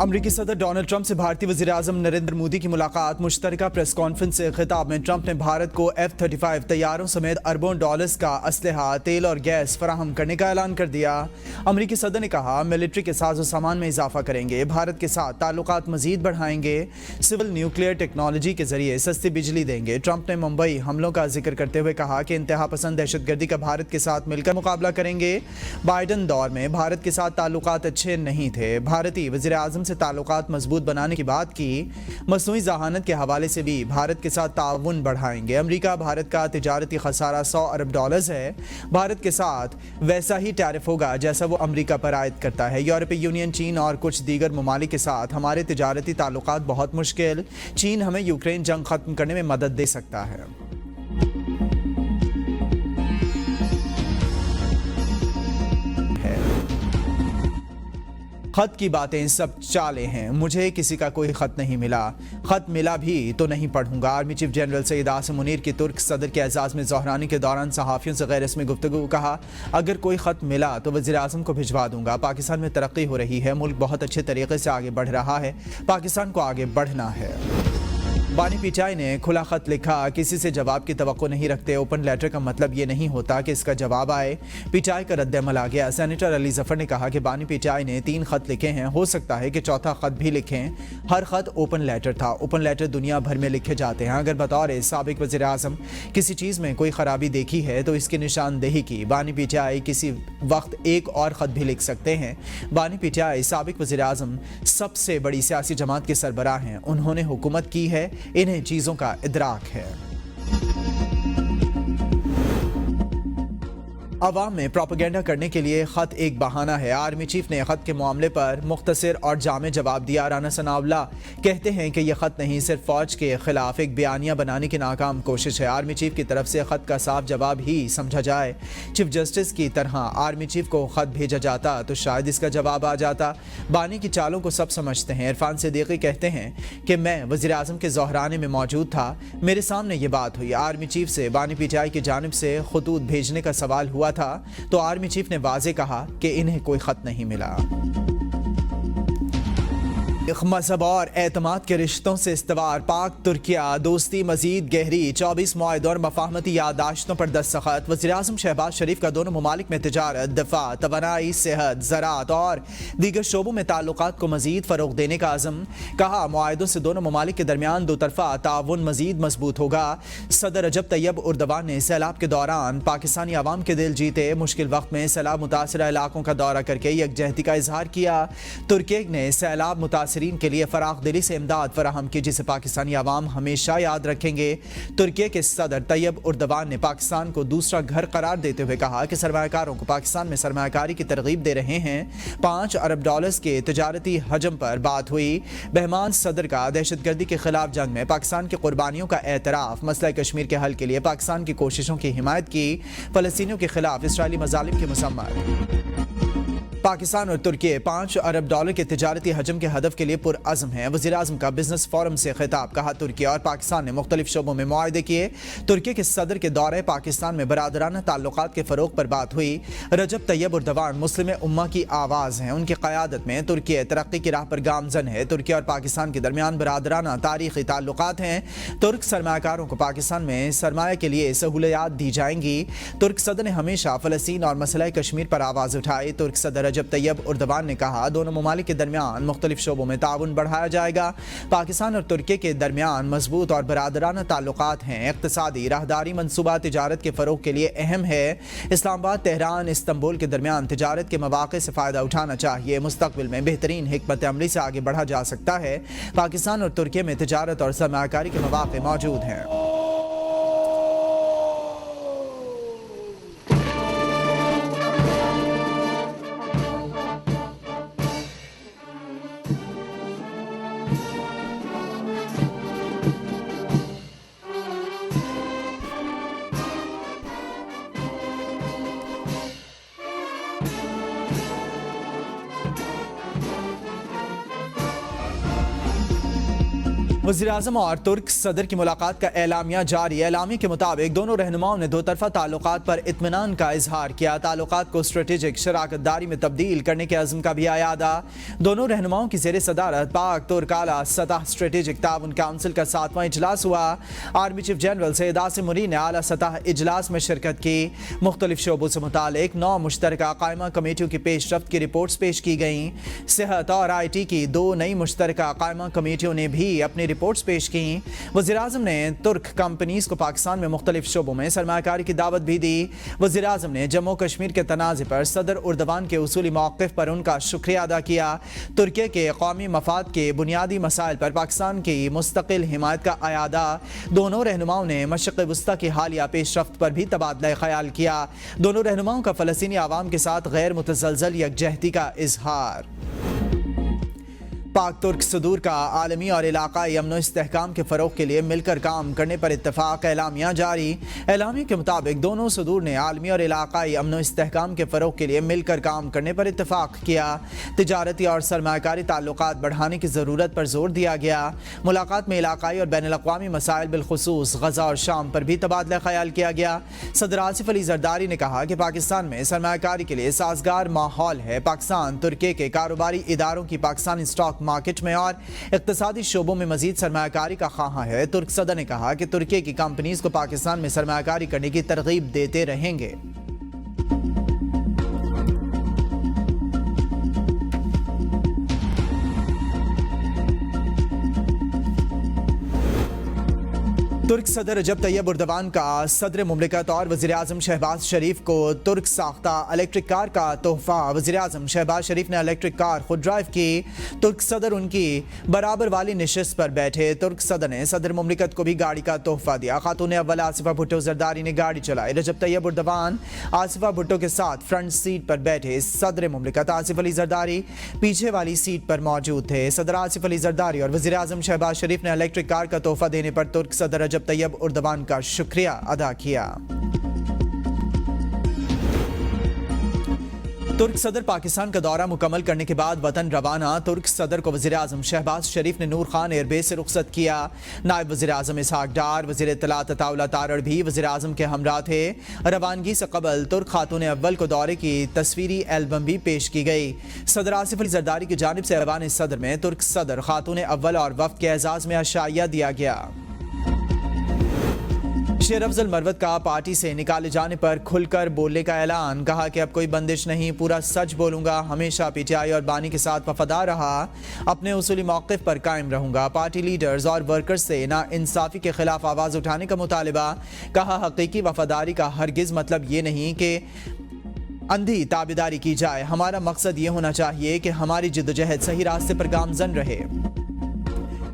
अमरीकी सदर Donald Trump से भारतीय वज़ीर-ए-आज़म नरेंद्र मोदी की मुलाकात। मुश्तरका प्रेस कॉन्फ्रेंस से खिताब में ट्रंप ने भारत को F-35 तैयारों समेत अरबों डॉलर्स का असलहा, तेल और गैस फराहम करने का ऐलान कर दिया। अमरीकी सदर ने कहा, मिलिट्री के साजो सामान में इजाफा करेंगे, भारत के साथ ताल्लुकात मजीद बढ़ाएंगे, सिविल न्यूक्लियर टेक्नोलॉजी के जरिए सस्ती बिजली देंगे। ट्रंप ने मुंबई हमलों का जिक्र करते हुए कहा कि इंतहा पसंद दहशतगर्दी का भारत के साथ मिलकर मुकाबला करेंगे। बाइडन दौर में भारत के साथ ताल्लुकात अच्छे नहीं थे। भारतीय वज़ीर-ए-आज़म से ताल्लुकात मजबूत बनाने की बात की। मसनूई जहानत के हवाले से भी भारत के साथ ताउन बढ़ाएंगे। अमेरिका भारत का तिजारती खसारा $100 अरब है। भारत के साथ वैसा ही टैरिफ होगा जैसा वो अमेरिका पर आयद करता है। यूरोपीय यूनियन, चीन और कुछ दीगर ममालिक के साथ हमारे तिजारती ताल्लुकात बहुत मुश्किल। चीन हमें यूक्रेन जंग खत्म करने में मदद दे सकता है। खत की बातें सब चाले हैं, मुझे किसी का कोई खत नहीं मिला, खत मिला भी तो नहीं पढ़ूंगा। Army chief general Syed Asim Munir की तुर्क सदर के एजाज में ज़ोहरानी के दौरान सहाफ़ियों से गैर रस्मी गुफ्तगू। कहा, अगर कोई खत मिला तो वज़ीर आज़म को भिजवा दूंगा। पाकिस्तान में तरक्की हो रही है, मुल्क बहुत अच्छे तरीके से आगे बढ़ रहा है, पाकिस्तान को आगे बढ़ना है। बानी पीटाई ने खुला खत लिखा, किसी से जवाब की तवक्को नहीं रखते। ओपन लेटर का मतलब ये नहीं होता कि इसका जवाब आए। पीटाई का रद्द-ए-अमल आ गया। सेनेटर अली जफर ने कहा कि बानी पीटाई ने 3 खत लिखे हैं, हो सकता है कि चौथा खत भी लिखें। हर खत ओपन लेटर था। ओपन लेटर दुनिया भर में लिखे जाते हैं। अगर बतौर साबिक वज़ीर आज़म किसी चीज़ में कोई खराबी देखी है तो इसकी निशानदेही की। बानी पीटाई किसी वक्त एक और खत भी लिख सकते हैं। बानी पीटाई साबिक वज़ीर आज़म सबसे बड़ी सियासी जमात के सरबराह हैं। उन्होंने हुकूमत की है, इन्हें चीजों का इदराक है। अवाम में प्रोपेगेंडा करने के लिए खत एक बहाना है। आर्मी चीफ ने खत के मामले पर मुख्तसर और जामे जवाब दिया। राना सनाउल्लाह कहते हैं कि यह खत नहीं, सिर्फ फौज के खिलाफ एक बयानिया बनाने की नाकाम कोशिश है। आर्मी चीफ की तरफ से खत का साफ जवाब ही समझा जाए। चीफ जस्टिस की तरह आर्मी चीफ को खत भेजा जाता तो शायद इसका जवाब आ जाता। बानी की चालों को सब समझते हैं। इरफान सिद्दीकी कहते हैं कि मैं वज़ीर आज़म के ज़ोहराने में मौजूद था, मेरे सामने ये बात हुई। आर्मी चीफ से बानी पीटाई की जानिब से खतूत भेजने का सवाल हुआ था तो आर्मी चीफ ने वाज़े कहा कि इन्हें कोई खत नहीं मिला। मजहब और एतमाद के रिश्तों से इस्तवार, पाक तुर्किया दोस्ती मजीद गहरी। 24 मुआहदों और मफाहमती यादाश्तों पर दस्तखत। वज़ीर-ए-आज़म शहबाज शरीफ का दोनों ममालिक में तिजारत, दफा, तवानाई, सेहत, ज़राअत और दीगर शोबों में ताल्लुकात को मजीद फ़रोग़ देने का अज़म। कहा, मुआहदों से दोनों ममालिक के दरमियान दो तरफ़ा ताउन मजीद मजबूत होगा। सदर रजब तैयब उर्दवान ने सैलाब के दौरान पाकिस्तानी अवाम के दिल जीते। मुश्किल वक्त में सैलाब मुतासरा इलाकों का दौरा करके यकजहती का इजहार किया। तुर्की ने सैलाब मुतासरीन के लिए फराख दिली से इमदाद फराहम की, जिसे पाकिस्तानी अवाम हमेशा याद रखेंगे। तुर्की के सदर तैयब उर्दवान ने पाकिस्तान को दूसरा घर करार देते हुए कहा कि सरमायाकारों को पाकिस्तान में सरमायाकारी की तरगीब दे रहे हैं। $5 अरब के तिजारती हजम पर बात हुई। बहमान सदर का दहशतगर्दी के खिलाफ जंग में पाकिस्तान की कुर्बानियों का एतराफ। मसला कश्मीर के हल के लिए पाकिस्तान की कोशिशों की हिमायत की। फलस्तीनियों के खिलाफ इसराइली मजालिम की मुसम्मत। पाकिस्तान और तुर्की $5 अरब के तिजारती हजम के हदफ के लिए पुरअज़म है। वज़ीर आज़म का बिजनेस फोरम से खिताब। कहा, तुर्की और पाकिस्तान ने मुख्तलिफ शोबों में मुआहदे किए। तुर्की के सदर के दौरे पाकिस्तान में बरादराना ताल्लुकात के फ़रोग़ पर बात हुई। रजब तैयब उर्दवान मुस्लिम उम्मा की आवाज़ हैं। उनकी क़यादत में तुर्की तरक्की की राह पर गामज़न है। तुर्की और पाकिस्तान के दरमियान बरादराना तारीख़ी ताल्लुकात हैं। तुर्क सरमायाकारों को पाकिस्तान में सरमाया के लिए सहूलियात दी जाएंगी। तुर्क सदर ने हमेशा फ़लस्तीन और मसला कश्मीर पर आवाज़ उठाई। तुर्क सदर रजब तैयब उर्दवान ने कहा, दोनों ममालिक के दरमियान मुख्तलिफ शोबों में ताउन बढ़ाया जाएगा। पाकिस्तान और तुर्की के दरमियान मजबूत और बरादराना ताल्लुकात हैं। इक़्तिसादी राहदारी मंसूबा तिजारत के फ़रोग़ के लिए अहम है। इस्लामाबाद, तेहरान, इस्तंबुल के दरमियान तिजारत के मौक़े से फ़ायदा उठाना चाहिए। मुस्तक़बिल में बेहतरीन हिकमत अमली से आगे बढ़ा जा सकता है। पाकिस्तान और तुर्की में तिजारत और सरमायाकारी के मौक़े मौजूद हैं। वज़ीर-ए-आज़म और तुर्क सदर की मुलाकात का एलामिया जारी। एलामिया के मुताबिक दोनों रहनुमाओं ने दो तरफा ताल्लुकात पर इत्मीनान का इजहार किया। ताल्लुकात को स्ट्रेटेजिक शराकतदारी में तब्दील करने के अज़्म का भी आयादा। दोनों रहनुमाओं की ज़ेर सदारत पाक तुर्क आला सतह स्ट्रेटेजिक ताउन काउंसिल का 7वां इजलास हुआ। Army chief general Syed Asim Munir ने आला सतह इजलास में शिरकत की। मुख्तलिफ शोबों से मुतालिक 9 मुश्तरका कायमा कमेटियों की पेशरफ्त की रिपोर्ट्स पेश की गईं। सेहत और IT की 2 नई मुश्तरका कायमा कमेटियों ने भी अपनी रिपोर्ट्स पेश की। वज़ीर-ए-आज़म ने तुर्क कंपनीज को पाकिस्तान में मुख्तलिफ शोबों में सरमायाकारी की दावत भी दी। वज़ीर-ए-आज़म ने जम्मू कश्मीर के तनाज़े पर सदर उर्दवान के उसूली मौक़िफ़ पर उनका शुक्रिया अदा किया। तुर्की के कौमी मफाद के बुनियादी मसाइल पर पाकिस्तान की मुस्तकिल हिमायत का आयादा। दोनों रहनुमाओं ने मशरिक़ वस्ता की हालिया पेशरफ्त पर भी तबादला ख्याल किया। दोनों रहनुमाओं का फ़लस्तीनी आवाम के साथ गैर मुतज़लज़ल यकजहती का इजहार। पाक तुर्क सदूर का आलमी और इलाकाई अमन इस्तेहकाम के फ़रोग़ के लिए मिलकर काम करने पर इत्तफ़ाक़। एलामिया जारी। एलामिया के मुताबिक दोनों सदूर ने आलमी और इलाकाई अमन इस्तेहकाम के फ़रोग़ के लिए मिलकर काम करने पर इत्तफ़ाक़ किया। तिजारती और सरमायाकारी ताल्लुकात बढ़ाने की ज़रूरत पर जोर दिया गया। मुलाकात में इलाकाई और बैनुल-अक़वामी मसाइल बिलख़ुसूस गज़ा और शाम पर भी तबादला ख्याल किया गया। सदर आसिफ अली ज़रदारी ने कहा कि पाकिस्तान में सरमायाकारी के लिए साज़गार माहौल है। पाकिस्तान तुर्की के कारोबारी इदारों की पाकिस्तानी स्टॉक मार्केट में और इक़्तिसादी शोबों में मजीद सरमायाकारी का ख्वाह है। तुर्क सदर ने कहा कि तुर्की की कंपनीज को पाकिस्तान में सरमायाकारी करने की तरगीब देते रहेंगे। तुर्क सदर रजब तैयब उर्दवान का सदर मुमलिकत और वज़ीर-ए-आज़म शहबाज शरीफ को तुर्क साख्ता इलेक्ट्रिक कार का तोहफा। वज़ीर-ए-आज़म शहबाज शरीफ ने इलेक्ट्रिक कार खुद ड्राइव की। तुर्क सदर उनकी बराबर वाली निशिस्त पर बैठे। तुर्क सदर ने सदर मुमलिकत को भी गाड़ी का तोहफा दिया। खातून अव्वल आसिफा भुट्टो जरदारी ने गाड़ी चलाई। रजब तैयब उर्दवान आसिफा भुट्टो के साथ फ्रंट सीट पर बैठे। सदर मुमलिकत आसिफ अली जरदारी पीछे वाली सीट पर मौजूद थे। सदर आसिफ अली जरदारी और वज़ीर-ए-आज़म शहबाज शरीफ ने इलेक्ट्रिक कार का तोहफा देने पर तुर्क सदर रजब तैयब उर्दवान का शुक्रिया अदा किया। तुर्क सदर पाकिस्तान का दौरा मुकम्मल करने के बाद वतन रवाना। तुर्क सदर को वज़ीर-ए-आज़म शहबाज शरीफ ने नूर खान एयरबेस से रुखसत किया। नायब वज़ीर-ए-आज़म इसहाक डार, वज़ीर इत्तलात अताउल्लाह तारड़ भी वज़ीर-ए-आज़म के हमरा थे। रवानगी से कबल तुर्क खातून अव्वल को दौरे की तस्वीरी एल्बम भी पेश की गई। सदर आसिफ अली जरदारी की जानिब से ऐवान सदर में तुर्क सदर खातून अव्वल और वफ़द के एजाज़ में अशाइया दिया गया। शेर अफजल मरवत का पार्टी से निकाले जाने पर खुलकर बोलने का ऐलान। कहा कि अब कोई बंदिश नहीं, पूरा सच बोलूंगा। हमेशा PTI और बानी के साथ वफादार रहा, अपने उसूली मौक़िफ़ पर कायम रहूंगा। पार्टी लीडर्स और वर्कर्स से नाइंसाफ़ी के खिलाफ आवाज़ उठाने का मुतालबा। कहा हकीकी वफादारी का हरगिज़ मतलब ये नहीं कि अंधी ताबेदारी की जाए। हमारा मकसद ये होना चाहिए कि हमारी जिद्दोजहद सही रास्ते पर गामज़न रहे।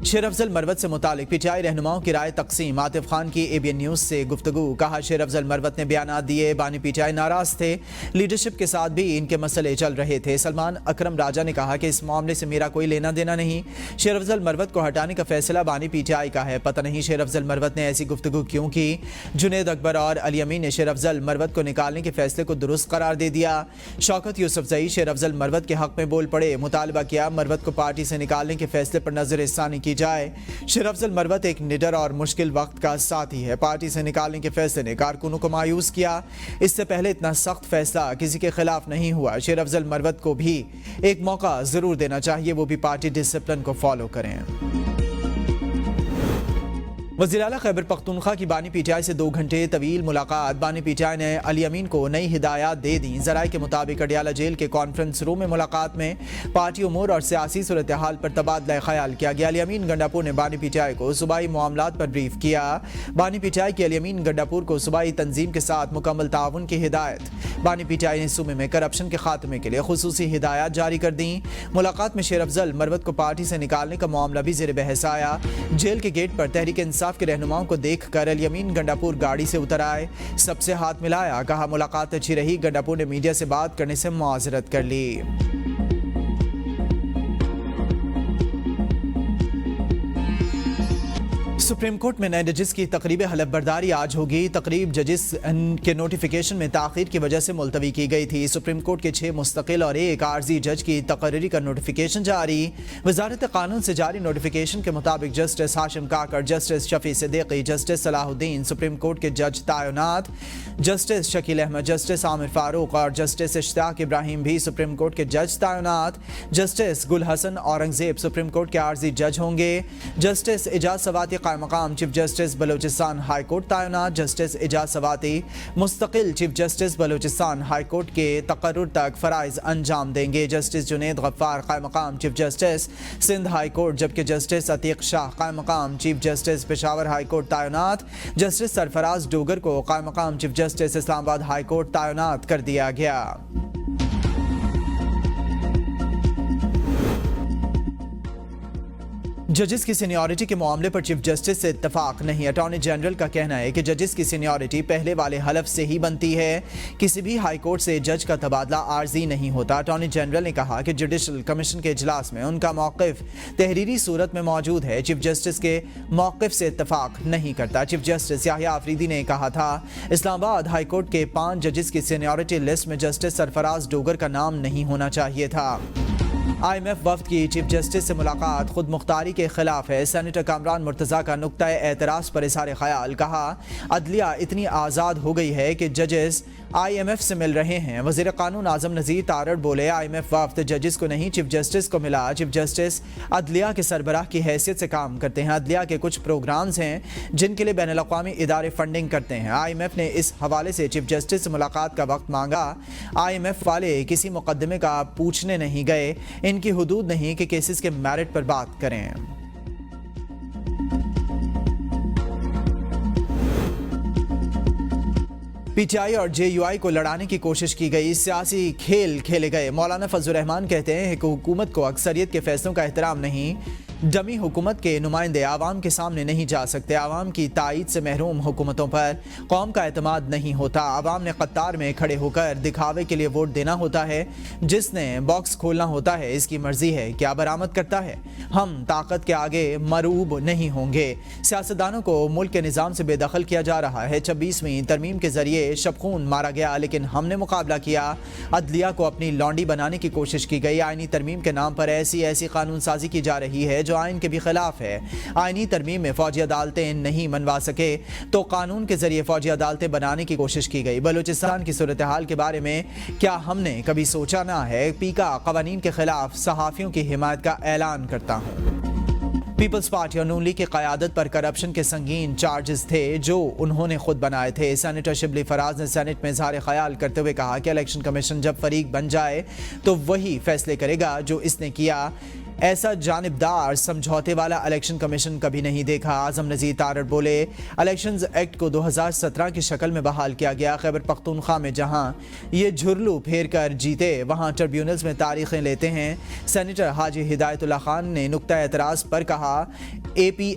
शेर अफजल मरवत से मुतालिक PTI रहनुमाओं की राय तकसीम। आतिफ खान की ABN न्यूज़ से गुफ्तगू। कहा शेर अफजल मरवत ने बयानात दिए, बानी PTI नाराज़ थे। लीडरशिप के साथ भी इनके मसले चल रहे थे। सलमान अकरम राजा ने कहा कि इस मामले से मेरा कोई लेना देना नहीं। शेर अफजल मरवत को हटाने का फैसला बानी PTI का है। पता नहीं शेर अफजल मरवत ने ऐसी गुफ्तगू क्यों की। जुनेद अकबर और अली अमीन ने शेर अफजल मरवत को निकालने के फैसले को दुरुस्त करार दे दिया। शौकत यूसुफजई शेर अफजल मरवत के हक में बोल पड़े। मुतालबा किया मरवत को पार्टी से निकालने के फैसले पर नजरसानी की जाए। शेर अफजल मरवत एक निडर और मुश्किल वक्त का साथी है। पार्टी से निकालने के फैसले ने कारकुनों को मायूस किया। इससे पहले इतना सख्त फैसला किसी के खिलाफ नहीं हुआ। शेर अफजल मरवत को भी एक मौका जरूर देना चाहिए, वो भी पार्टी डिसिप्लिन को फॉलो करें। वज़ीर आला खैबर पख्तूनख्वा की बानी PTI से 2 घंटे तवील मुलाकात। बानी PTI ने अली अमीन को नई हिदायत दे दी। ज़राए के मुताबिक अडियाला जेल के कॉन्फ्रेंस रूम में मुलाकात में पार्टी उमूर और सियासी सूरत हाल पर तबादला ख्याल किया गया। अली अमीन गंडापुर ने बानी PTI को सूबाई मामलात पर ब्रीफ किया। बानी PTI की अली अमीन गंडापुर को सूबाई तंजीम के साथ मुकम्मल ताउन की हिदायत। बानी PTI ने सूबे में करप्शन के खात्मे के लिए खुसूसी हिदायत जारी कर दी। मुलाकात में शेर अफजल मरवत को पार्टी से निकालने का मामला भी ज़ेर बहस आया। जेल के गेट पर तहरीक इंसाफ के रहनुमाओं को देख कर अली अमीन गंडापुर गाड़ी से उतर आए, सबसे हाथ मिलाया। कहा मुलाकात अच्छी रही। गंडापुर ने मीडिया से बात करने से मुआज़रत कर ली। सुप्रीम कोर्ट में नए जजेस की तकरीब हलफ बर्दारी आज होगी। तकरीब जजेस के नोटिफिकेशन में ताखीर की वजह से मुलतवी की गई थी। सुप्रीम कोर्ट के 6 मुस्तकिल और 1 आर्जी जज की तकर्री का नोटिफिकेशन जारी। वजारत कानून से जारी नोटिफिकेशन के मुताबिक justice Hashim Kakar, justice Shafi Siddiqui, justice Salahuddin supreme court के जज तैनात, जस्टिस शकील अहमद, जस्टिस आमिर फारूक और जस्टिस इश्तियाक इब्राहिम भी सुप्रीम कोर्ट के जज तैनात। जस्टिस गुल हसन औरंगजेब सुप्रीम कोर्ट के आर्जी जज होंगे। जस्टिस इजाज सवाती कायम मकाम chief justice Balochistan high court तैनात। जस्टिस इजाज सवाती मुस्तकिल chief justice Balochistan high court के तकर्रुर तक फराइज अंजाम देंगे। जस्टिस जुनेद गफ्फार कायम मकाम chief justice Sindh high court, जबकि जस्टिस अतीक शाह कायम मकाम chief justice Peshawar high court तैनात। जस्टिस सरफराज डोगर को कायम मकाम chief justice Islamabad high court तैनात कर दिया गया। जजेस की सीनियरिटी के मामले पर चीफ जस्टिस से इत्तफाक नहीं। अटॉर्नी जनरल का कहना है कि जजेस की सीनियरिटी पहले वाले हलफ से ही बनती है। किसी भी हाई कोर्ट से जज का तबादला आर्जी नहीं होता। अटॉर्नी जनरल ने कहा कि जुडिशल कमीशन के इजलास में उनका मौक़िफ़ तहरीरी सूरत में मौजूद है। चीफ जस्टिस के मौक़िफ़ से इत्तफाक नहीं करता। चीफ जस्टिस याहिया आफरीदी ने कहा था इस्लामाबाद हाई कोर्ट के 5 जजेस की सीनियरिटी लिस्ट में जस्टिस सरफराज डोगर का नाम नहीं होना चाहिए था। IMF वफ्द की चीफ जस्टिस से मुलाकात खुद मुख्तारी के खिलाफ है। सेनेटर कामरान मुर्तज़ा का नुक्ता एतराज़ पर इज़हार ख्याल, कहा अदलिया इतनी आज़ाद हो गई है कि जजेस IMF से मिल रहे हैं। वज़ीर कानून आज़म नज़ीर तारड़ बोले IMF वफ्द जजेस को नहीं चीफ जस्टिस को मिला। चीफ जस्टिस अदलिया के सरबराह की हैसियत से काम करते हैं। अदलिया के कुछ प्रोग्राम्स हैं जिनके लिए बैनुल अक़वामी इदारे फंडिंग करते हैं। IMF ने इस हवाले से चीफ जस्टिस से मुलाकात का वक्त मांगा। IMF वाले किसी मुकदमे का पूछने नहीं गए। इनकी हुदूद नहीं कि केसेस के मेरिट पर बात करें। PTI और JUI को लड़ाने की कोशिश की गई, सियासी खेल खेले गए। मौलाना फजलुर रहमान कहते हैं कि हुकूमत को अक्सरियत के फैसलों का एहतराम नहीं। डमी हुकूमत के नुमाइंदे आवाम के सामने नहीं जा सकते। आवाम की ताईद से महरूम हुकूमतों पर कौम का एतमाद नहीं होता। आवाम ने कतार में खड़े होकर दिखावे के लिए वोट देना होता है। जिसने बॉक्स खोलना होता है इसकी मर्जी है, क्या बरामद करता है। हम ताकत के आगे मरूब नहीं होंगे। सियासतदानों को मुल्क के निज़ाम से बेदखल किया जा रहा है। 26वीं तरमीम के जरिए शबखून मारा गया, लेकिन हमने मुकाबला किया। अदलिया को अपनी लौंडी बनाने की कोशिश की गई। आईनी तरमीम के नाम पर ऐसी कानून साजी की जा रही है जो आइन के भी खिलाफ है। आईनी तरमीम में फौजी अदालतें नहीं मनवा सके तो कानून के जरिए फौजी अदालतें बनाने की कोशिश की गई। बलूचिस्तान की सूरत हाल के बारे में क्या हमने कभी सोचा ना है। पीका कवानीन के खिलाफ सहाफ़ियों की हिमायत का ऐलान करता हूँ। पीपल्स पार्टी और नून लीग की क़यादत पर करप्शन के संगीन चार्जेस थे जो उन्होंने खुद बनाए थे। सेनेटर शिबली फराज ने सेनेट में इज़हार ख्याल करते हुए कहा कि इलेक्शन कमीशन जब फरीक बन जाए तो वही फैसले करेगा जो इसने किया। ऐसा जानिबदार समझौते वाला इलेक्शन कमीशन कभी नहीं देखा। आज़म नज़ीर तारड़ बोले इलेक्शंस एक्ट को 2017 की शक्ल में बहाल किया गया। खैबर पख्तूनख्वा में जहां ये झुरलू फेर कर जीते वहां ट्रिब्यूनल्स में तारीखें लेते हैं। सेनेटर हाजी हिदायतुल्लाह खान ने नुक्ता एतराज़ पर कहा AP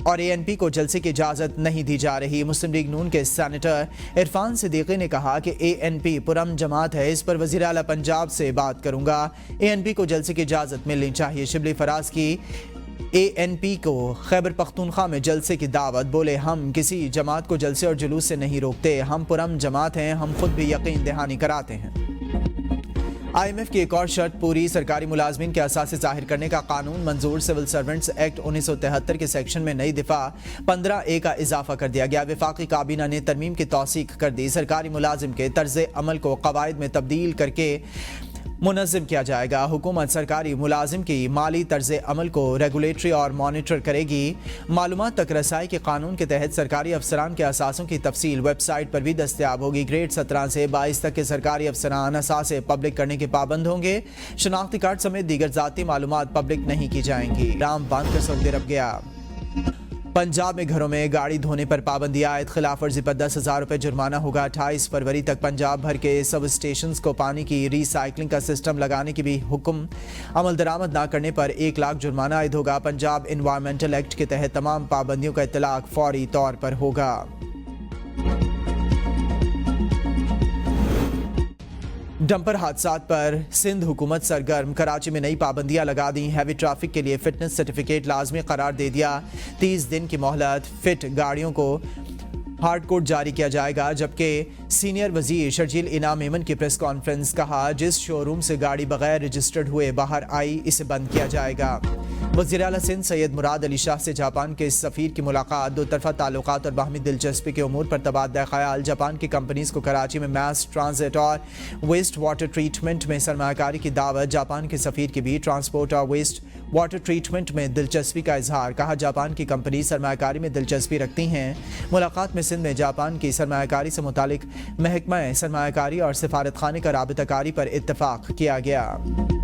और ANP को जलसे की इजाज़त नहीं दी जा रही। मुस्लिम लीग नून के सेनेटर इरफान सिद्दीकी ने कहा कि ANP पुरम जमात है, इस पर वज़ीर आला पंजाब से बात करूंगा। ANP को जलसे की इजाज़त मिलनी चाहिए। शिबली फराज की ANP को खैबर पख्तूनख्वा में जलसे की दावत, बोले हम किसी जमात को जलसे और जुलूस से नहीं रोकते। हम पुरम जमात हैं, हम खुद भी यकीन दहानी कराते हैं। IMF की एक और शर्त पूरी। सरकारी मुलाजमीन के असासे जाहिर करने का कानून मंजूर। सिविल सर्वेंट्स एक्ट 1973 के सेक्शन में नई दफ़ा 15A का इजाफा कर दिया गया। वफाकी काबीना ने तरमीम की तौसीक कर दी। सरकारी मुलाजिम के तर्ज अमल को कवायद में तब्दील करके मुनज़्ज़म किया जाएगा। हुकूमत सरकारी मुलाजिम की माली तर्ज अमल को रेगुलेटरी और मॉनिटर करेगी। मालूमात तक रसाई के कानून के तहत सरकारी अफसरान के असासों की तफसील वेबसाइट पर भी दस्तयाब होगी। ग्रेड 17 से 22 तक के सरकारी अफसरान असासे पब्लिक करने के पाबंद होंगे। शनाख्ती कार्ड समेत दीगर ज़ाती मालूमात पब्लिक नहीं की जाएंगी। राम बांध कर सऊदी अरब गया। पंजाब में घरों में गाड़ी धोने पर पाबंदी आयद। खिलाफ वर्जी पर 10,000 रुपये जुर्माना होगा। 28 फरवरी तक पंजाब भर के सब स्टेशन को पानी की रिसाइकलिंग का सिस्टम लगाने की भी हुक्म। अमल दरामद ना करने पर 1 लाख जुर्माना आयद होगा। पंजाब इन्वायरमेंटल एक्ट के तहत तमाम पाबंदियों का इतलाक फौरी तौर पर होगा। डंपर हादसात पर सिंध हुकूमत सरगर्म, कराची में नई पाबंदियां लगा दी, हैवी ट्रैफिक के लिए फिटनेस सर्टिफिकेट लाजमी करार दे दिया, 30 दिन की मोहलत, फिट गाड़ियों को हार्ड कोड जारी किया जाएगा। जबकि सीनियर वजीर शर्जील इनाम मेमन की प्रेस कॉन्फ्रेंस, कहा जिस शोरूम से गाड़ी बगैर रजिस्टर्ड हुए बाहर आई इसे बंद किया जाएगा। वज़ीर आला सिंध सैयद मुराद अली शाह से जापान के सफ़ीर की मुलाकात, दो तरफ़ा ताल्लुकात और बाहमी दिलचस्पी के उमूर पर तबादला ख्याल। जापान की कंपनीज़ को कराची में मैस ट्रांजिट और वेस्ट वाटर ट्रीटमेंट में सरमायाकारी की दावत, जापान के सफ़ीर की भी ट्रांसपोर्ट और वेस्ट वाटर ट्रीटमेंट में दिलचस्पी का इजहार, कहा जापान की कंपनी सरमायाकारी में दिलचस्पी रखती हैं। मुलाकात में सिंध में जापान की सरमायाकारी से मुतालिक महकमा सरमायाकारी और सिफारतखाने का राबिताकारी पर इत्तफाक किया गया।